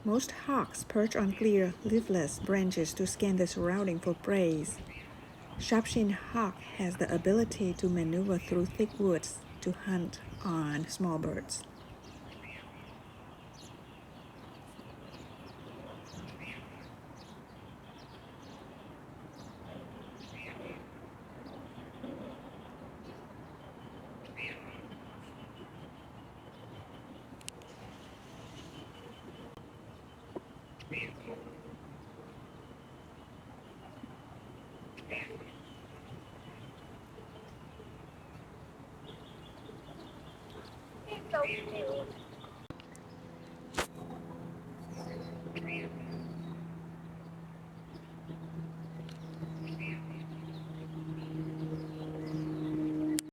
Most hawks perch on clear, leafless branches to scan the surrounding for prey. Sharp-shinned hawk has the ability to maneuver through thick woods to hunt on small birds. It's so cute.